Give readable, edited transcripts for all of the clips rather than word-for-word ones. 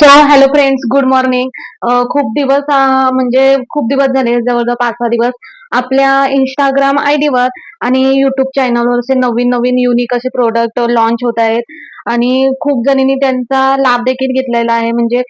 So hello friends, good morning. खूप दिवस म्हणजे खूप दिवस झाले, जवळजवळ 5-6 दिवस आपल्या Instagram आयडीवर आणि YouTube चॅनलवर असे नवीन-नवीन युनिक असे प्रोडक्ट लॉन्च होत आहेत आणि खूप जणींनी त्यांचा लाभ देखील घेतलेला आहे. म्हणजे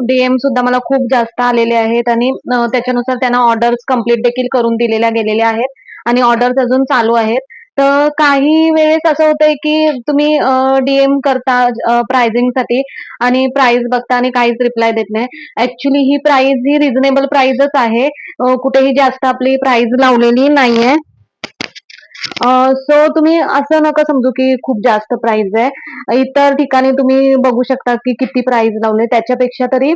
डीएम सुद्धा मला खूप जास्त आलेले आहेत आणि त्याच्यानुसार त्यांना ऑर्डर्स कंप्लीट देखील करून दिलेल्या गेलेल्या आहेत आणि ऑर्डर्स अजून चालू आहेत. तर काही वेळेस असं होतंय, की तुम्ही डीएम करता प्राइझिंगसाठी आणि प्राइस बघता आणि काहीच रिप्लाय देत नाही. ऍक्च्युली ही प्राइस ही रिझनेबल प्राइसच आहे. कुठेही जास्त आपली प्राइस लावलेली नाहीये. सो तुम्ही असं नका समजू की खूप जास्त प्राइस आहे. इतर ठिकाणी तुम्ही बघू शकता की किती प्राइस लावले. त्याच्यापेक्षा तरी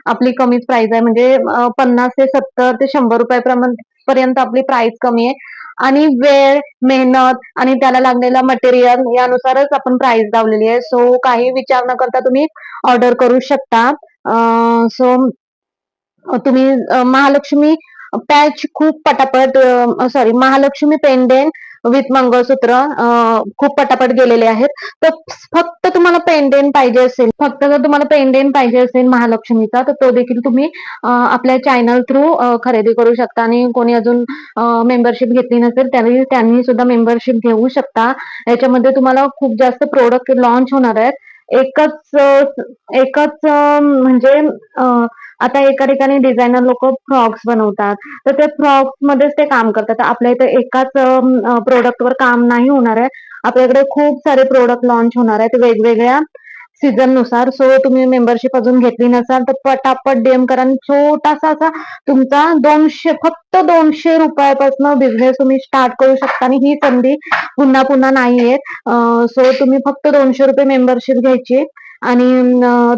आपली कमीच प्राइस आहे. म्हणजे 50 ते 70 ते 100 पर्यंत आपली प्राइस कमी आहे. आणि वेळ, मेहनत आणि त्याला लागलेला मटेरियल यानुसारच आपण प्राइस लावलेली आहे. सो काही विचार न करता तुम्ही ऑर्डर करू शकता. सो तुम्ही महालक्ष्मी पॅच खूप पटापट, सॉरी, महालक्ष्मी पेंडेंट विथ मंगळसूत्र खूप पटापट गेलेले आहेत. तर फक्त तुम्हाला पेंडेंट पाहिजे असेल, फक्त जर तुम्हाला पेंडेंट पाहिजे असेल महालक्ष्मीचा, तर तो देखील तुम्ही आपल्या चॅनल थ्रू खरेदी करू शकता आणि कोणी अजून मेंबरशिप घेतली नसेल त्यावेळी त्यांनी सुद्धा मेंबरशिप घेऊ शकता. याच्यामध्ये तुम्हाला खूप जास्त प्रोडक्ट लॉन्च होणार आहेत. एकच एकच म्हणजे आता एका ठिकाणी डिझायनर लोक फ्रॉक्स बनवतात, तर ते फ्रॉक्स मध्येच ते काम करतात. तर आपल्या इथे एकाच प्रोडक्टवर काम नाही होणार आहे. आपल्याकडे खूप सारे प्रोडक्ट लॉन्च होणार आहेत वेगवेगळ्या सीझन नुसार. सो तुम्ही मेंबरशिप अजून घेतली नसाल तर पटापट डीएम करा आणि छोटासा असा तुमचा 200, फक्त 200 रुपयापासून बिझनेस तुम्ही स्टार्ट करू शकता आणि ही संधी पुन्हा पुन्हा नाही येत. सो तुम्ही फक्त 200 रुपये मेंबरशिप घ्यायची आणि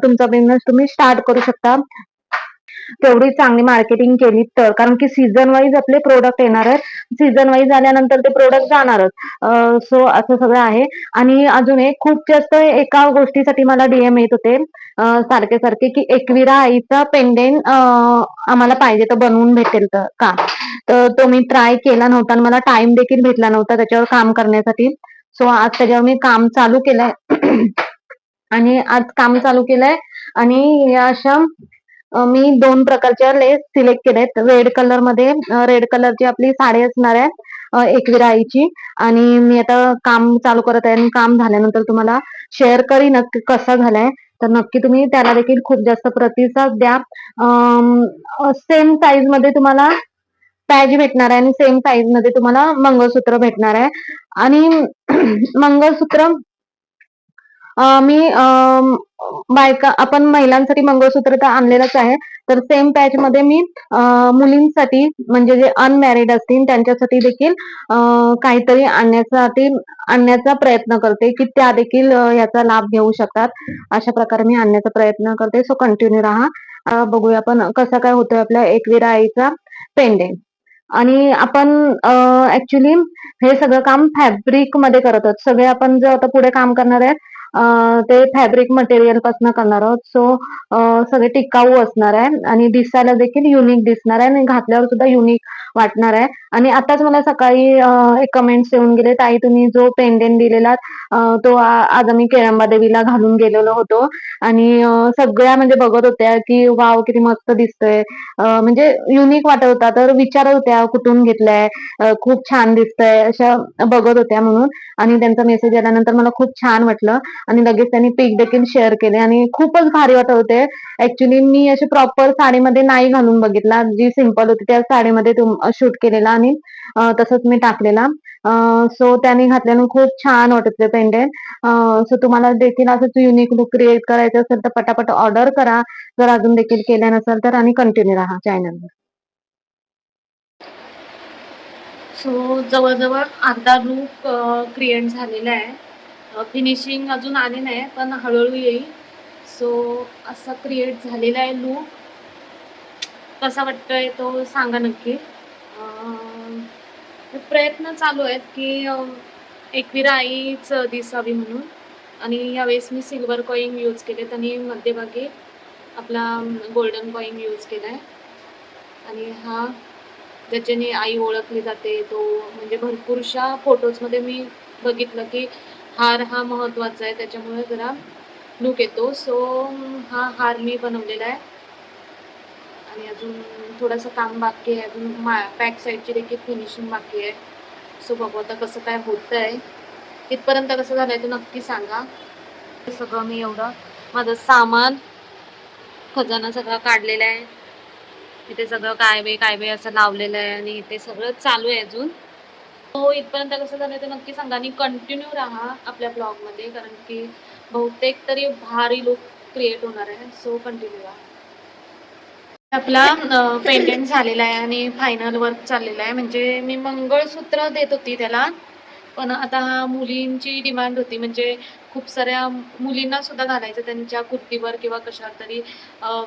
तुमचा बिझनेस तुम्ही स्टार्ट करू शकता. तेवढी चांगली मार्केटिंग केली तर, कारण की सीझन वाईज आपले प्रोडक्ट येणार आहेत. सीझन वाईज आल्यानंतर ते प्रोडक्ट जाणारच. सो असं सगळं आहे. आणि अजून एक खूप जास्त एका गोष्टीसाठी मला डीएम येत होते सारखे सारखे, की एकविरा आईचा पेंडेंट आम्हाला पाहिजे, तर बनवून भेटेल तर का. तर तो मी ट्राय केला नव्हता आणि मला टाइम देखील भेटला नव्हता त्याच्यावर काम करण्यासाठी. सो आज त्याच्यावर मी काम चालू केलंय आणि आज काम चालू केलंय आणि या अशा मी 2 प्रकारच्या लेस सिलेक्ट केल्यात. रेड कलर मध्ये, रेड कलरची आपली साडी असणार आहे एकविरा आईची. आणि मी आता काम चालू करत आहे आणि काम झाल्यानंतर तुम्हाला शेअर करीनच की कसा झालाय. तर नक्की तुम्ही त्याला देखील खूप जास्त प्रतिसाद द्या. सेम साईज मध्ये तुम्हाला पॅच भेटणार आहे आणि सेम साईज मध्ये तुम्हाला मंगळसूत्र भेटणार आहे. आणि मंगळसूत्र मी बायका, आपण महिलांसाठी मंगळसूत्र तर आणलेलंच आहे. तर सेम पॅच मध्ये मी मुलींसाठी, म्हणजे जे अनमॅरिड असतील त्यांच्यासाठी देखील काहीतरी आणण्याचा प्रयत्न करते, की त्या देखील याचा लाभ घेऊ शकतात. अशा प्रकारे मी आणण्याचा प्रयत्न करते. सो कंटिन्यू राहा. बघूया आपण कसा काय होतोय आपल्या एकविरा आईचा पेंडेंट. आणि आपण ऍक्च्युली हे सगळं काम फॅब्रिक मध्ये करत आहोत. सगळे आपण जे आता पुढे काम करणार आहे ते फॅब्रिक मटेरियल पासून करणार आहोत. सो सगळे टिकाऊ असणार आहे आणि दिसायला देखील युनिक दिसणार आहे आणि घातल्यावर सुद्धा युनिक वाटणार आहे. आणि आताच मला सकाळी एक कमेंट्स येऊन गेले, ताई तुम्ही जो पेंडेंट दिलेला तो आज आम्ही केळंबा देवीला घालून गेलेलो होतो आणि सगळ्या म्हणजे बघत होत्या की वाव किती मस्त दिसतोय, म्हणजे युनिक वाटत होता. तर विचारत होत्या कुठून घेतलाय, खूप छान दिसतंय, अशा बघत होत्या म्हणून. आणि त्यांचा मेसेज आल्यानंतर मला खूप छान वाटलं आणि लगेच त्यांनी पिक देखील शेअर केले आणि खूपच भारी वाटत होते. ऍक्च्युली मी अशी प्रॉपर साडीमध्ये नाही घालून बघितला, जी सिंपल होती त्या साडीमध्ये शूट केलेला आणि तसंच मी टाकलेला. सो त्याने घातल्यानं खूप छान वाटत ते पेंडेंट. सो तुम्हाला देखील असंच युनिक लुक क्रिएट करायचं असेल तर पटापट ऑर्डर करा, जर अजून देखील केल्या नसेल तर, आणि कंटिन्यू राहा चॅनलवर. सो जवळजवळ अर्धा लूक क्रिएट झालेला आहे. फिनिशिंग अजून आली नाही पण हळूहळू येईल. सो असा क्रिएट झालेला आहे लूक. कसा वाटतोय तो सांगा नक्की. प्रयत्न चालू आहेत की एकविरा आईच दिसावी म्हणून. आणि यावेळेस मी सिल्वर कॉईन यूज केलेत आणि मध्यभागी आपला गोल्डन कॉईन यूज केलाय. आणि हा ज्याच्याने आई ओळखली जाते तो, म्हणजे भरपूरशा फोटोजमध्ये मी बघितलं की हार हा महत्त्वाचा आहे, त्याच्यामुळे जरा लूक येतो. सो हा हार मी बनवलेला आहे आणि अजून थोडंसं काम बाकी आहे. अजून बॅक साईडची देखील फिनिशिंग बाकी आहे. सो बघू आता कसं काय होतंय. इथपर्यंत कसं झालंय ते नक्की सांगा. हे सगळं मी एवढं माझं सामान खजाना सगळा काढलेला आहे. इथे सगळं काय बे असं लावलेलं आहे आणि इथे सगळं चालू आहे अजून. हो, इथपर्यंत कसं झालं ते नक्की सांगा आणि कंटिन्यू राहा आपल्या ब्लॉगमध्ये, कारण की बहुतेक तरी भारी लूक क्रिएट होणार आहे. सो कंटिन्यू राहा. आपला पेंडेंट झालेला आहे आणि फायनल वर्क चाललेला आहे. म्हणजे मी मंगळसूत्र देत होती त्याला, पण आता मुलींची डिमांड होती, म्हणजे खूप साऱ्या मुलींना सुद्धा घालायचं त्यांच्या कुर्तीवर किंवा कशावर तरी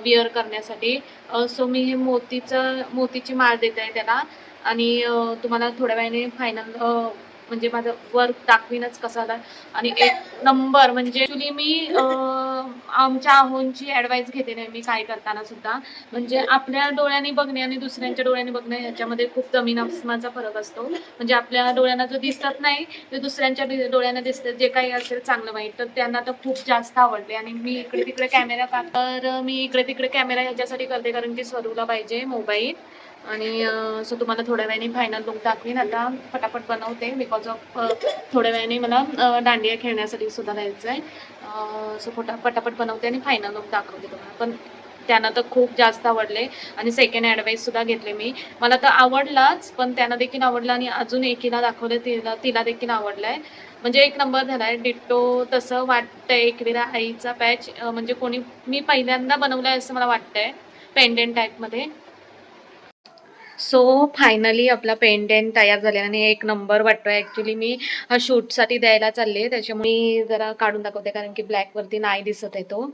विअर करण्यासाठी. सो मी हे मोतीची माळ देत आहे त्याला आणि तुम्हाला थोड्या वेळाने फायनल म्हणजे माझं वर्क दाखवीनच कसं आलं. आणि एक नंबर म्हणजे ॲक्चुअली मी आमच्या आहोंची ॲडवाईस घेते नेहमी काय करताना सुद्धा. म्हणजे आपल्या डोळ्यांनी बघणे आणि दुसऱ्यांच्या डोळ्यांनी बघणे ह्याच्यामध्ये खूप जमीन आसमानाचा फरक असतो. म्हणजे आपल्या डोळ्यांना जो दिसत नाही ते दुसऱ्यांच्या डोळ्यांना दिसतं. जे काही असेल चांगलं वाईट तर त्यांना तर खूप जास्त आवडते. आणि मी इकडे तिकडे कॅमेरा मी इकडे तिकडे कॅमेरा ह्याच्यासाठी करते कारण की स्वरूला पाहिजे मोबाईल. आणि सो तुम्हाला थोड्या वेळाने फायनल लुक दाखवीन. आता पटापट बनवते बिकॉज ऑफ थोड्या वेळाने मला दांडिया खेळण्यासाठी सुद्धा जायचं आहे. सो पटापट बनवते आणि फायनल लुक दाखवते तुम्हाला. पण त्यांना तर खूप जास्त आवडले आणि सेकंड ॲडवाईस सुद्धा घेतले मी. मला तर आवडलाच, पण त्यांना देखील आवडला आणि अजून एकीला दाखवले तिला देखील आवडलाय. म्हणजे एक नंबर झालाय. डिट्टो तसं वाटतंय एकविरा आईचा पॅच म्हणजे कोणी मी पहिल्यांदा बनवलाय असं मला वाटतंय पेंडेंट टाईपमध्ये. सो फायनली आपला पेंडेंट तयार झाले आणि एक नंबर वाटतोय. ॲक्च्युली मी शूटसाठी द्यायला चालले, त्याच्यामुळे मी जरा काढून दाखवते कारण की ब्लॅकवरती नाही दिसत आहे तो.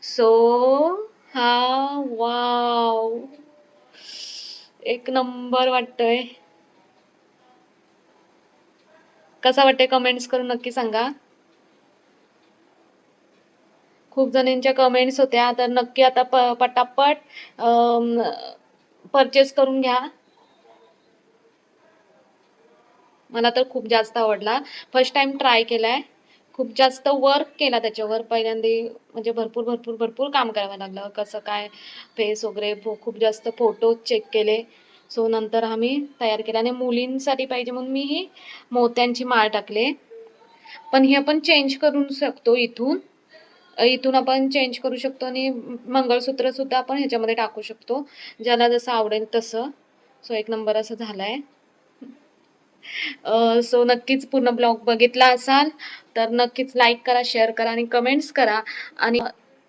सो हा वाव, एक नंबर वाटतोय. कसा वाटतंय कमेंट्स करून नक्की सांगा. खूप जणांच्या कमेंट्स होत्या, तर नक्की आता पटापट परचेस करून घ्या. मला तर खूप जास्त आवडला. फर्स्ट टाइम ट्राय केलाय. खूप जास्त वर्क केला त्याच्यावर पहिल्यांदा, म्हणजे भरपूर काम करावं लागलं. कसं काय फेस वगैरे खूप जास्त फोटो चेक केले. सो नंतर आम्ही तयार केला आणि मुलींसाठी पाहिजे म्हणून मी ही मोत्यांची माळ टाकले. पण ही आपण चेंज करू शकतो इथून. इथून आपण चेंज करू शकतो आणि मंगळसूत्र सुद्धा आपण ह्याच्यामध्ये टाकू शकतो, ज्याला जसं आवडेल तसं. सो एक नंबर असं झालाय. सो नक्कीच पूर्ण ब्लॉग बघितला असाल तर नक्कीच लाईक करा, शेअर करा आणि कमेंट्स करा. आणि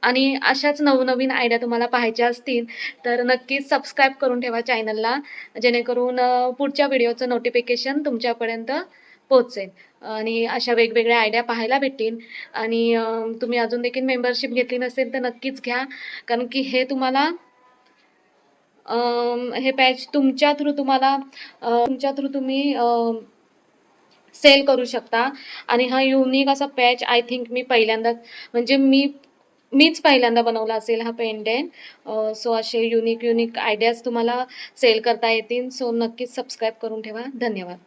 आणि अशाच नवनवीन आयडिया तुम्हाला पाहायच्या असतील तर नक्कीच सबस्क्राईब करून ठेवा चॅनलला, जेणेकरून पुढच्या व्हिडिओचं नोटिफिकेशन तुमच्यापर्यंत पोहोचेल आणि अशा वेगवेगळ्या आयडिया पाहायला भेटतील. आणि तुम्ही अजून देखील मेंबरशिप घेतली नसेल तर नक्कीच घ्या, कारण की हे तुम्हाला हे पॅच तुमच्या थ्रू तुम्ही सेल करू शकता. आणि हा युनिक असा पॅच आय थिंक मी पहिल्यांदाच, म्हणजे मीच पहिल्यांदा बनवला असेल हा पेंडेंट. सो असे युनिक आयडियाज तुम्हाला सेल करता येतील. सो नक्कीच सबस्क्राईब करून ठेवा. धन्यवाद.